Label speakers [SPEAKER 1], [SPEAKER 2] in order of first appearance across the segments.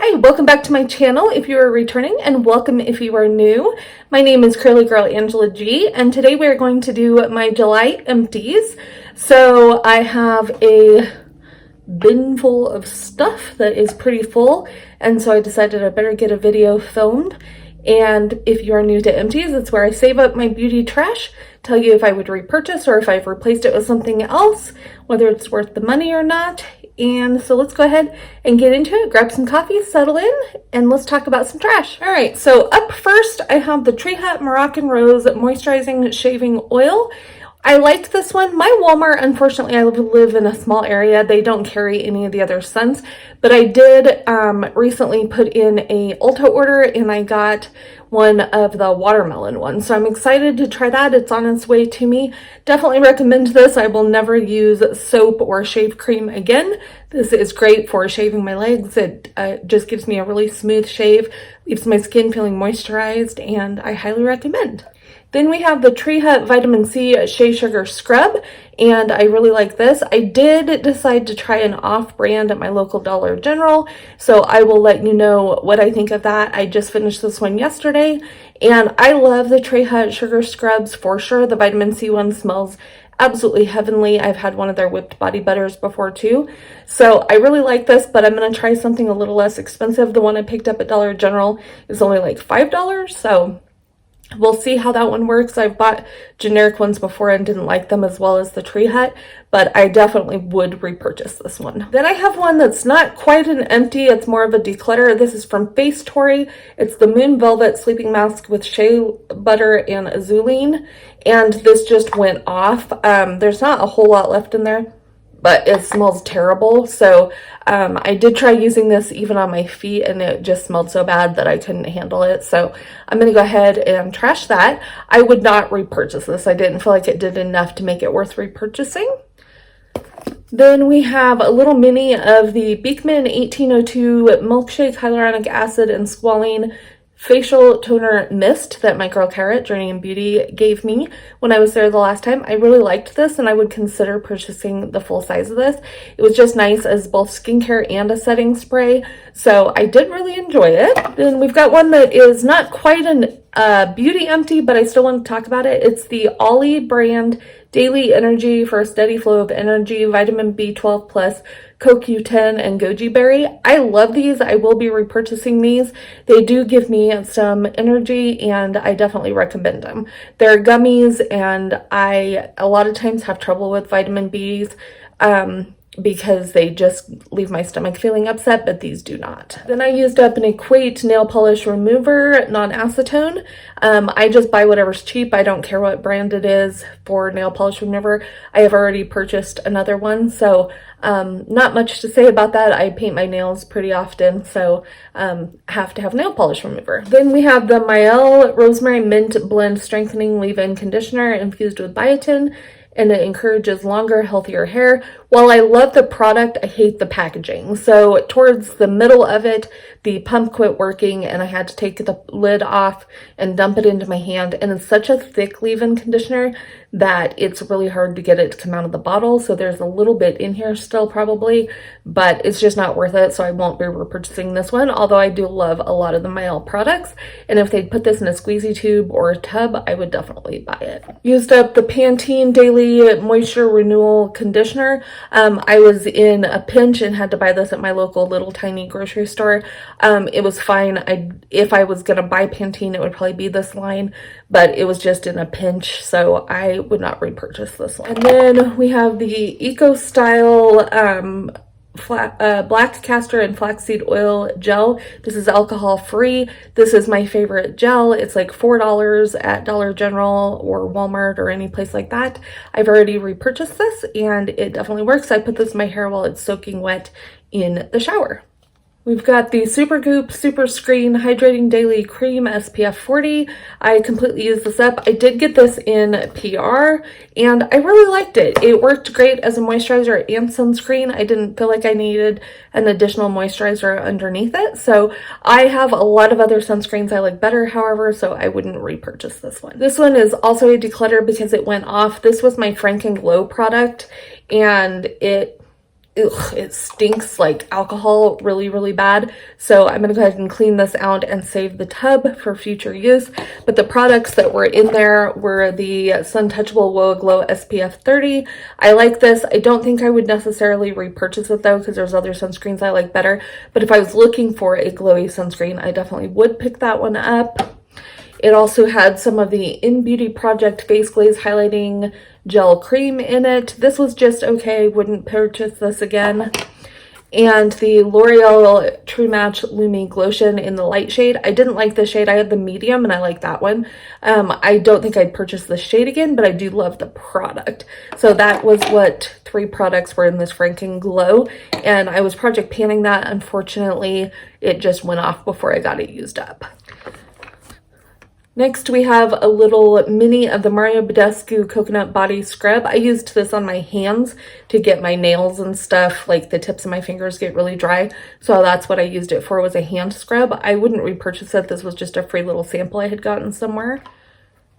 [SPEAKER 1] Hi, welcome back to my channel if you are returning, and welcome if you are new. My name is CurlyGirlAngelaG, and today we are going to do my July empties. So I have a bin full of stuff that is pretty full, and so I decided I better get a video filmed. And if you are new to empties, it's where I save up my beauty trash, tell you if I would repurchase or if I've replaced it with something else, whether it's worth the money or not. And so let's go ahead and get into it. Grab some coffee, settle in, and let's talk about some trash. All right, so up first, I have the Tree Hut Moroccan Rose Moisturizing Shaving Oil. I like this one. My Walmart, unfortunately, I live in a small area. They don't carry any of the other scents, but I did recently put in a Ulta order, and I got one of the watermelon ones. So I'm excited to try that. It's on its way to me. Definitely recommend this. I will never use soap or shave cream again. This is great for shaving my legs. It just gives me a really smooth shave, leaves my skin feeling moisturized, and I highly recommend. Then we have the Tree Hut Vitamin C Shea Sugar Scrub, and I really like this. I did decide to try an off-brand at my local Dollar General, so I will let you know what I think of that. I just finished this one yesterday, and I love the Tree Hut Sugar Scrubs for sure. The Vitamin C one smells absolutely heavenly. I've had one of their whipped body butters before too, so I really like this, but I'm going to try something a little less expensive. The one I picked up at Dollar General is only like $5, so we'll see how that one works. I've bought generic ones before and didn't like them as well as the Tree Hut, but I definitely would repurchase this one. Then I have one that's not quite an empty, it's more of a declutter. This is from Face Tory. It's the Moon Velvet Sleeping Mask with shea butter and azulene, and this just went off. There's not a whole lot left in there, but it smells terrible. So I did try using this even on my feet, and it just smelled so bad that I couldn't handle it. So I'm going to go ahead and trash that. I would not repurchase this. I didn't feel like it did enough to make it worth repurchasing. Then we have a little mini of the Beekman 1802 Milkshake Hyaluronic Acid and Squalene Facial Toner Mist that my girl Carrot, Journey in Beauty, gave me when I was there the last time. I really liked this, and I would consider purchasing the full size of this. It was just nice as both skincare and a setting spray, so I did really enjoy it. Then we've got one that is not quite an beauty empty, but I still want to talk about it. It's the Ollie brand Daily Energy for a Steady Flow of Energy Vitamin B12 Plus CoQ10 and Goji Berry. I love these. I will be repurchasing these. They do give me some energy, and I definitely recommend them. They're gummies, and I a lot of times have trouble with vitamin B's because they just leave my stomach feeling upset, but these do not. Then I used up an Equate nail polish remover, non-acetone. I just buy whatever's cheap. I don't care what brand it is for nail polish remover. I have already purchased another one, so not much to say about that. I paint my nails pretty often, so have to have nail polish remover. Then we have the Mielle Rosemary Mint Blend Strengthening Leave-In Conditioner infused with biotin, and it encourages longer, healthier hair. While I love the product, I hate the packaging. So towards the middle of it, the pump quit working, and I had to take the lid off and dump it into my hand. And it's such a thick leave-in conditioner that it's really hard to get it to come out of the bottle. So there's a little bit in here still probably, but it's just not worth it. So I won't be repurchasing this one, although I do love a lot of the Mielle products. And if they'd put this in a squeezy tube or a tub, I would definitely buy it. Used up the Pantene Daily Moisture Renewal Conditioner. I was in a pinch and had to buy this at my local little tiny grocery store. It was fine. If I was gonna buy Pantene, it would probably be this line, but it was just in a pinch, so I would not repurchase this one. And then we have the Eco Style black castor and flaxseed oil gel. This is alcohol free. This is my favorite gel. It's like $4 at Dollar General or Walmart or any place like that. I've already repurchased this, and it definitely works. I put this in my hair while it's soaking wet in the shower. We've got the Supergoop Super Screen Hydrating Daily Cream SPF 40. I completely used this up. I did get this in PR, and I really liked it. It worked great as a moisturizer and sunscreen. I didn't feel like I needed an additional moisturizer underneath it. So I have a lot of other sunscreens I like better, however, so I wouldn't repurchase this one. This one is also a declutter because it went off. This was my Frank & Glow product, and it ugh, it stinks like alcohol really, really bad. So I'm going to go ahead and clean this out and save the tub for future use. But the products that were in there were the Sun Touchable Woa Glow SPF 30. I like this. I don't think I would necessarily repurchase it though, because there's other sunscreens I like better. But if I was looking for a glowy sunscreen, I definitely would pick that one up. It also had some of the In Beauty Project Face Glaze Highlighting Gel Cream in it. This was just okay. Wouldn't purchase this again. And the L'Oreal True Match Lumi Glotion in the light shade. I didn't like the shade. I had the medium and I like that one. I don't think I'd purchase the shade again, but I do love the product. So that was what 3 products were in this Franken Glow. And I was project panning that. Unfortunately, it just went off before I got it used up. Next, we have a little mini of the Mario Badescu Coconut Body Scrub. I used this on my hands to get my nails and stuff, like the tips of my fingers get really dry. So that's what I used it for, was a hand scrub. I wouldn't repurchase it. This was just a free little sample I had gotten somewhere.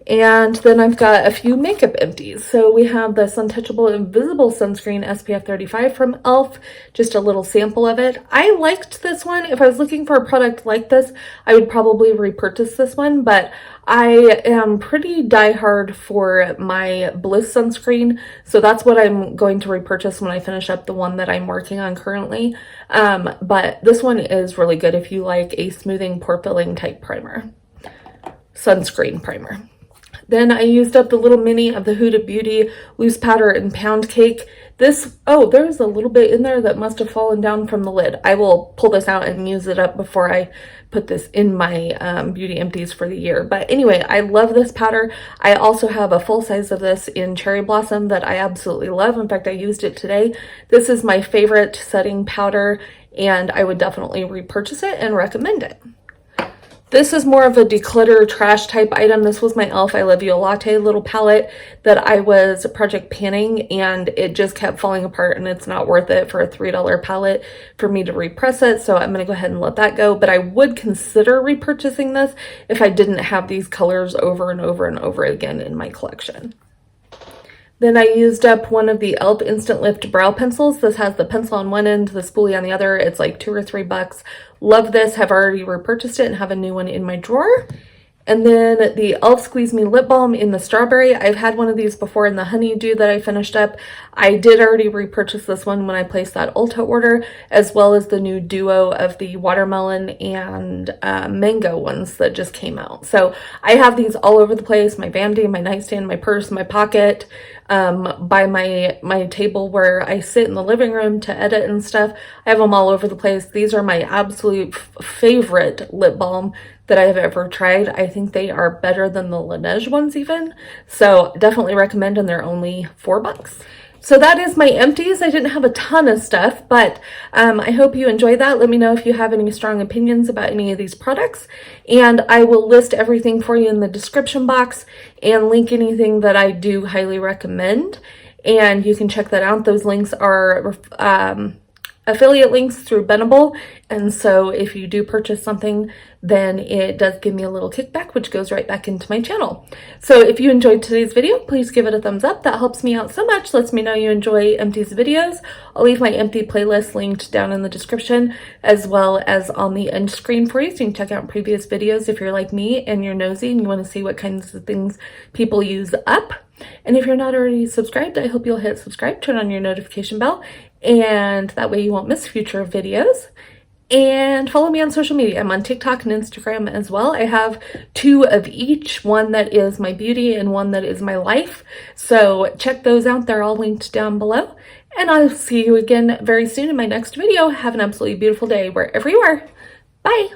[SPEAKER 1] And then I've got a few makeup empties. So we have the Sun Touchable Invisible Sunscreen SPF 35 from e.l.f. Just a little sample of it. I liked this one. If I was looking for a product like this, I would probably repurchase this one, but I am pretty diehard for my Bliss sunscreen, so that's what I'm going to repurchase when I finish up the one that I'm working on currently. But this one is really good if you like a smoothing, pore-filling type primer. Sunscreen primer. Then I used up the little mini of the Huda Beauty Loose Powder and Pound Cake. This, oh, there's a little bit in there that must have fallen down from the lid. I will pull this out and use it up before I put this in my beauty empties for the year. But anyway, I love this powder. I also have a full size of this in Cherry Blossom that I absolutely love. In fact, I used it today. This is my favorite setting powder, and I would definitely repurchase it and recommend it. This is more of a declutter trash type item. This was my e.l.f. I Love You Latte little palette that I was project panning, and it just kept falling apart, and it's not worth it for a $3 palette for me to repress it. So I'm going to go ahead and let that go. But I would consider repurchasing this if I didn't have these colors over and over and over again in my collection. Then I used up one of the e.l.f. Instant Lift brow pencils. This has the pencil on one end, the spoolie on the other. It's like $2 or $3. Love this. Have already repurchased it and have a new one in my drawer. And then the e.l.f. Squeeze Me Lip Balm in the strawberry. I've had one of these before in the honeydew that I finished up. I did already repurchase this one when I placed that Ulta order, as well as the new duo of the watermelon and mango ones that just came out. So I have these all over the place, my vanity, my nightstand, my purse, my pocket, by my table where I sit in the living room to edit and stuff. I have them all over the place. These are my absolute favorite lip balm that I have ever tried. I think they are better than the Laneige ones even. So definitely recommend, and they're only $4. So that is my empties. I didn't have a ton of stuff, but I hope you enjoyed that. Let me know if you have any strong opinions about any of these products, and I will list everything for you in the description box and link anything that I do highly recommend, and you can check that out. Those links are affiliate links through Benable, and so if you do purchase something, then it does give me a little kickback, which goes right back into my channel. So if you enjoyed today's video, please give it a thumbs up. That helps me out so much, lets me know you enjoy Empties videos. I'll leave my empty playlist linked down in the description, as well as on the end screen for you, so you can check out previous videos if you're like me and you're nosy and you want to see what kinds of things people use up. And if you're not already subscribed, I hope you'll hit subscribe, turn on your notification bell, and that way you won't miss future videos. And follow me on social media. I'm on TikTok and Instagram as well. I have 2 of each, one that is my beauty and one that is my life. So check those out. They're all linked down below. And I'll see you again very soon in my next video. Have an absolutely beautiful day wherever you are. Bye.